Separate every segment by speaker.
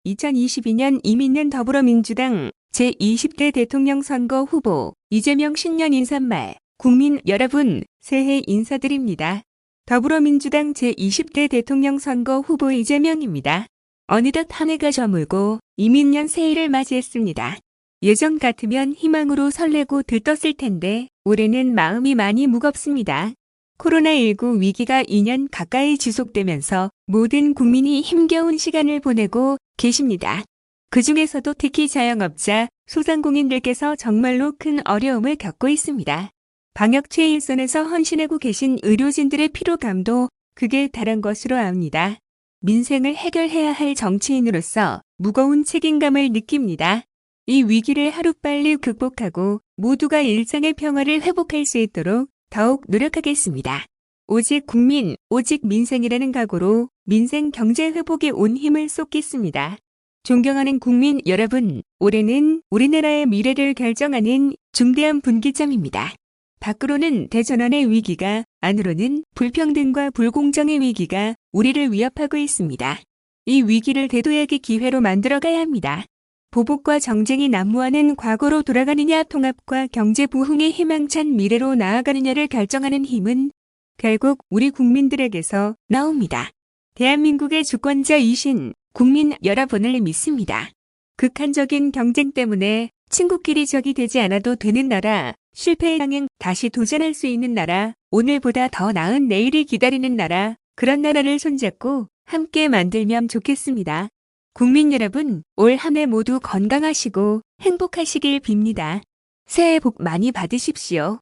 Speaker 1: 2022년 이민년 더불어민주당 제20대 대통령 선거 후보 이재명 신년 인사말 국민 여러분 새해 인사드립니다. 더불어민주당 제20대 대통령 선거 후보 이재명입니다. 어느덧 한 해가 저물고 이민년 새해를 맞이했습니다. 예전 같으면 희망으로 설레고 들떴을 텐데 올해는 마음이 많이 무겁습니다. 코로나19 위기가 2년 가까이 지속되면서 모든 국민이 힘겨운 시간을 보내고 계십니다. 그중에서도 특히 자영업자, 소상공인들께서 정말로 큰 어려움을 겪고 있습니다. 방역 최일선에서 헌신하고 계신 의료진들의 피로감도 극에 달한 것으로 압니다. 민생을 해결해야 할 정치인으로서 무거운 책임감을 느낍니다. 이 위기를 하루빨리 극복하고 모두가 일상의 평화를 회복할 수 있도록 더욱 노력하겠습니다. 오직 국민, 오직 민생이라는 각오로 민생 경제 회복에 온 힘을 쏟겠습니다. 존경하는 국민 여러분, 올해는 우리나라의 미래를 결정하는 중대한 분기점입니다. 밖으로는 대전환의 위기가, 안으로는 불평등과 불공정의 위기가 우리를 위협하고 있습니다. 이 위기를 대도약의 기회로 만들어가야 합니다. 보복과 정쟁이 난무하는 과거로 돌아가느냐 통합과 경제 부흥의 희망찬 미래로 나아가느냐를 결정하는 힘은 결국 우리 국민들에게서 나옵니다. 대한민국의 주권자이신 국민 여러분을 믿습니다. 극한적인 경쟁 때문에 친구끼리 적이 되지 않아도 되는 나라, 실패의 향행 다시 도전할 수 있는 나라, 오늘보다 더 나은 내일이 기다리는 나라, 그런 나라를 손잡고 함께 만들면 좋겠습니다. 국민 여러분, 올 한 해 모두 건강하시고 행복하시길 빕니다. 새해 복 많이 받으십시오.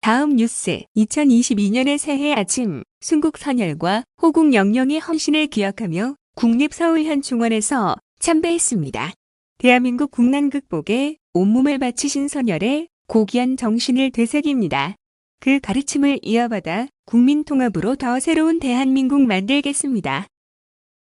Speaker 1: 다음 뉴스, 2022년의 새해 아침, 순국 선열과 호국 영령의 헌신을 기억하며 국립서울현충원에서 참배했습니다. 대한민국 국난 극복에 온몸을 바치신 선열의 고귀한 정신을 되새깁니다. 그 가르침을 이어받아 국민 통합으로 더 새로운 대한민국 만들겠습니다.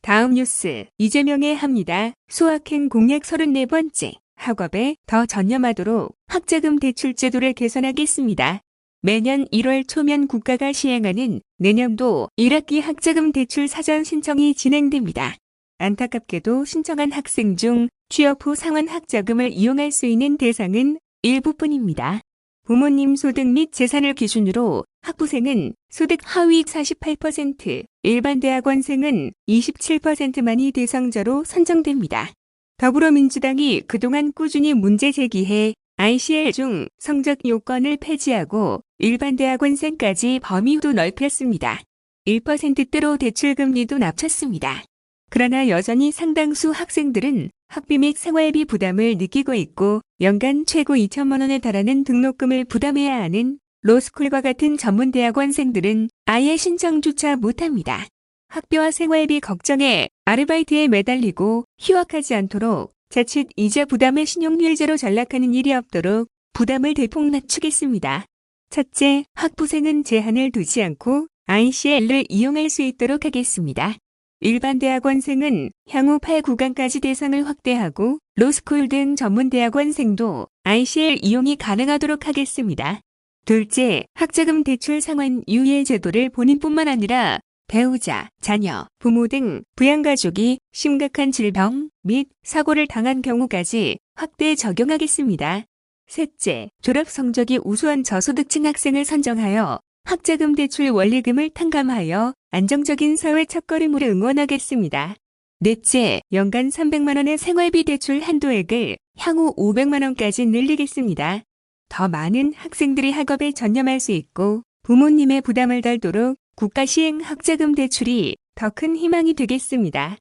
Speaker 1: 다음 뉴스, 이재명의 합니다. 소확행 공약 34번째, 학업에 더 전념하도록 학자금 대출 제도를 개선하겠습니다. 매년 1월 초면 국가가 시행하는 내년도 1학기 학자금 대출 사전 신청이 진행됩니다. 안타깝게도 신청한 학생 중 취업 후 상환 학자금을 이용할 수 있는 대상은 일부뿐입니다. 부모님 소득 및 재산을 기준으로 학부생은 소득 하위 48%, 일반 대학원생은 27%만이 대상자로 선정됩니다. 더불어민주당이 그동안 꾸준히 문제 제기해 ICL 중 성적 요건을 폐지하고 일반 대학원생까지 범위도 넓혔습니다. 1%대로 대출금리도 낮췄습니다. 그러나 여전히 상당수 학생들은 학비 및 생활비 부담을 느끼고 있고 연간 최고 2천만 원에 달하는 등록금을 부담해야 하는 로스쿨과 같은 전문대학원생들은 아예 신청조차 못합니다. 학비와 생활비 걱정에 아르바이트에 매달리고 휴학하지 않도록 자칫 이자 부담의 신용률제로 전락하는 일이 없도록 부담을 대폭 낮추겠습니다. 첫째, 학부생은 제한을 두지 않고 ICL을 이용할 수 있도록 하겠습니다. 일반 대학원생은 향후 8구간까지 대상을 확대하고 로스쿨 등 전문 대학원생도 ICL 이용이 가능하도록 하겠습니다. 둘째, 학자금 대출 상환 유예 제도를 본인뿐만 아니라 배우자, 자녀, 부모 등 부양가족이 심각한 질병 및 사고를 당한 경우까지 확대 적용하겠습니다. 셋째, 졸업 성적이 우수한 저소득층 학생을 선정하여 학자금 대출 원리금을 탕감하여 안정적인 사회 첫걸음으로 응원하겠습니다. 넷째, 연간 300만 원의 생활비 대출 한도액을 향후 500만 원까지 늘리겠습니다. 더 많은 학생들이 학업에 전념할 수 있고 부모님의 부담을 덜도록 국가 시행 학자금 대출이 더 큰 희망이 되겠습니다.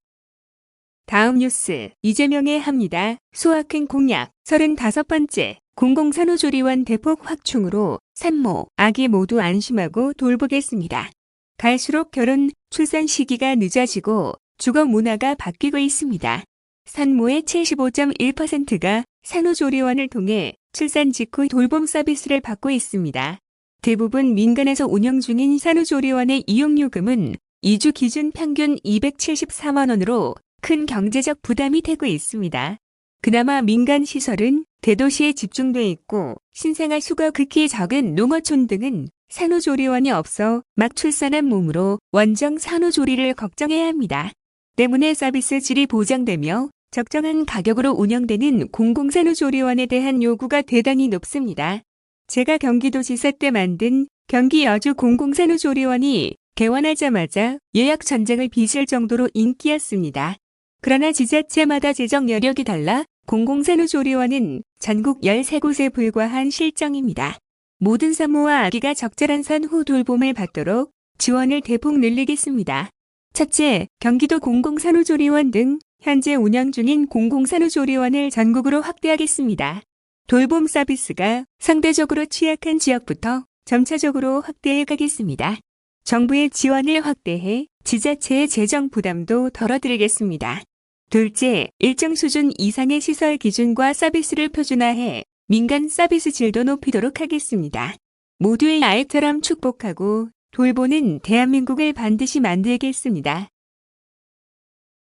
Speaker 1: 다음 뉴스, 이재명의 합니다. 소확행 공약 35번째, 공공산후조리원 대폭 확충으로 산모, 아기 모두 안심하고 돌보겠습니다. 갈수록 결혼, 출산 시기가 늦어지고 주거 문화가 바뀌고 있습니다. 산모의 75.1%가 산후조리원을 통해 출산 직후 돌봄 서비스를 받고 있습니다. 대부분 민간에서 운영 중인 산후조리원의 이용요금은 2주 기준 평균 274만 원으로 큰 경제적 부담이 되고 있습니다. 그나마 민간 시설은 대도시에 집중돼 있고 신생아 수가 극히 적은 농어촌 등은 산후조리원이 없어 막 출산한 몸으로 원정 산후조리를 걱정해야 합니다. 때문에 서비스 질이 보장되며 적정한 가격으로 운영되는 공공산후조리원에 대한 요구가 대단히 높습니다. 제가 경기도지사 때 만든 경기여주공공산후조리원이 개원하자마자 예약 전쟁을 빚을 정도로 인기였습니다. 그러나 지자체마다 재정 여력이 달라 공공산후조리원은 전국 13곳에 불과한 실정입니다. 모든 산모와 아기가 적절한 산후 돌봄을 받도록 지원을 대폭 늘리겠습니다. 첫째, 경기도 공공산후조리원 등 현재 운영 중인 공공산후조리원을 전국으로 확대하겠습니다. 돌봄 서비스가 상대적으로 취약한 지역부터 점차적으로 확대해 가겠습니다. 정부의 지원을 확대해 지자체의 재정 부담도 덜어드리겠습니다. 둘째, 일정 수준 이상의 시설 기준과 서비스를 표준화해 민간 서비스 질도 높이도록 하겠습니다. 모두의 아이처럼 축복하고 돌보는 대한민국을 반드시 만들겠습니다.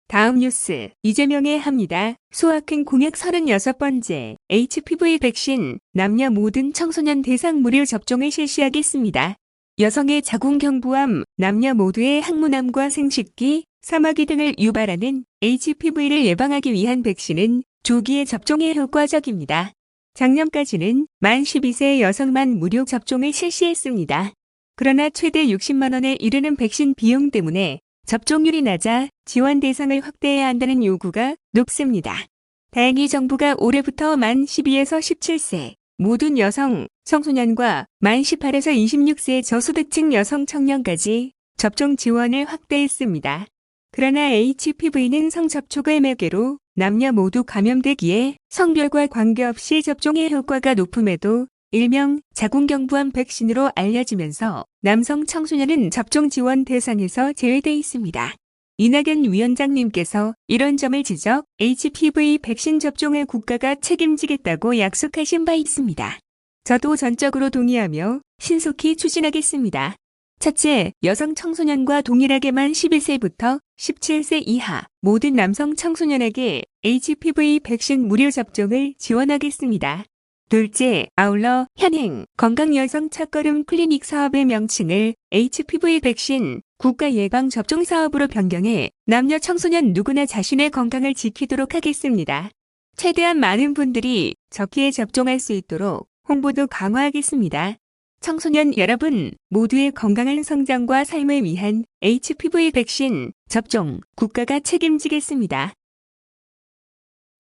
Speaker 1: 다음 뉴스, 이재명의 합니다. 소아큰 공약 36번째, HPV 백신, 남녀 모든 청소년 대상 무료 접종을 실시하겠습니다. 여성의 자궁경부암, 남녀 모두의 항문암과 생식기, 사마귀 등을 유발하는 HPV를 예방하기 위한 백신은 조기에 접종에 효과적입니다. 작년까지는 만 12세 여성만 무료 접종을 실시했습니다. 그러나 최대 60만 원에 이르는 백신 비용 때문에 접종률이 낮아 지원 대상을 확대해야 한다는 요구가 높습니다. 다행히 정부가 올해부터 만 12에서 17세 모든 여성, 청소년과 만 18에서 26세 저소득층 여성 청년까지 접종 지원을 확대했습니다. 그러나 HPV는 성접촉의 매개로 남녀 모두 감염되기에 성별과 관계없이 접종의 효과가 높음에도 일명 자궁경부암 백신으로 알려지면서 남성 청소년은 접종 지원 대상에서 제외돼 있습니다. 이낙연 위원장님께서 이런 점을 지적, HPV 백신 접종을 국가가 책임지겠다고 약속하신 바 있습니다. 저도 전적으로 동의하며 신속히 추진하겠습니다. 첫째, 여성 청소년과 동일하게 만 11세부터 17세 이하 모든 남성 청소년에게 HPV 백신 무료 접종을 지원하겠습니다. 둘째, 아울러 현행 건강여성 첫걸음 클리닉 사업의 명칭을 HPV 백신 국가예방접종사업으로 변경해 남녀 청소년 누구나 자신의 건강을 지키도록 하겠습니다. 최대한 많은 분들이 적기에 접종할 수 있도록 홍보도 강화하겠습니다. 청소년 여러분, 모두의 건강한 성장과 삶을 위한 HPV 백신 접종 국가가 책임지겠습니다.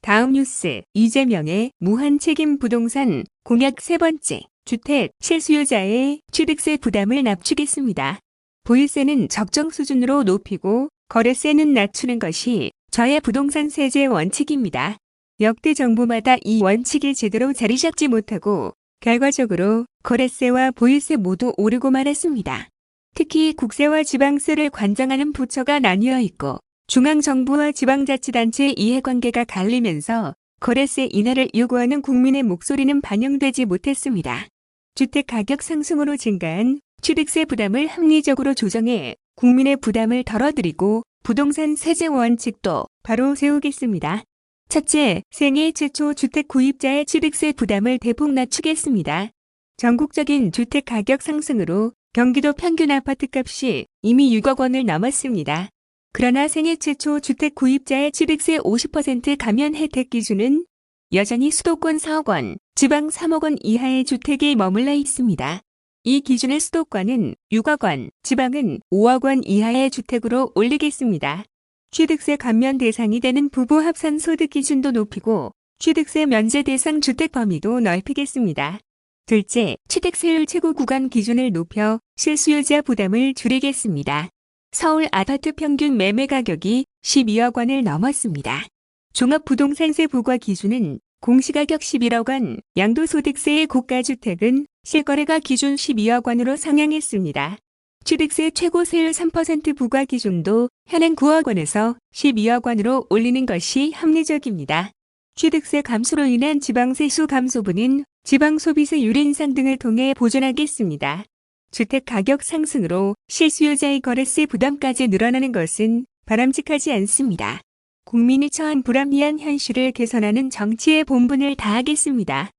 Speaker 1: 다음 뉴스, 이재명의 무한책임 부동산 공약 세 번째, 주택 실수요자의 취득세 부담을 낮추겠습니다. 보유세는 적정 수준으로 높이고 거래세는 낮추는 것이 저의 부동산 세제 원칙입니다. 역대 정부마다 이 원칙이 제대로 자리 잡지 못하고 결과적으로 거래세와 보유세 모두 오르고 말았습니다. 특히 국세와 지방세를 관장하는 부처가 나뉘어 있고 중앙정부와 지방자치단체의 이해관계가 갈리면서 거래세 인하를 요구하는 국민의 목소리는 반영되지 못했습니다. 주택 가격 상승으로 증가한 취득세 부담을 합리적으로 조정해 국민의 부담을 덜어드리고 부동산 세제 원칙도 바로 세우겠습니다. 첫째, 생애 최초 주택 구입자의 취득세 부담을 대폭 낮추겠습니다. 전국적인 주택 가격 상승으로 경기도 평균 아파트값이 이미 6억 원을 넘었습니다. 그러나 생애 최초 주택 구입자의 취득세 50% 감면 혜택 기준은 여전히 수도권 4억 원, 지방 3억 원 이하의 주택에 머물러 있습니다. 이 기준을 수도권은 6억 원, 지방은 5억 원 이하의 주택으로 올리겠습니다. 취득세 감면 대상이 되는 부부 합산 소득 기준도 높이고 취득세 면제 대상 주택 범위도 넓히겠습니다. 둘째, 취득세율 최고 구간 기준을 높여 실수요자 부담을 줄이겠습니다. 서울 아파트 평균 매매 가격이 12억 원을 넘었습니다. 종합부동산세 부과 기준은 공시가격 11억 원, 양도소득세의 고가주택은 실거래가 기준 12억 원으로 상향했습니다. 취득세 최고 세율 3% 부과 기준도 현행 9억 원에서 12억 원으로 올리는 것이 합리적입니다. 취득세 감소로 인한 지방세수 감소분은 지방소비세율 인상 등을 통해 보존하겠습니다. 주택 가격 상승으로 실수요자의 거래세 부담까지 늘어나는 것은 바람직하지 않습니다. 국민이 처한 불합리한 현실을 개선하는 정치의 본분을 다하겠습니다.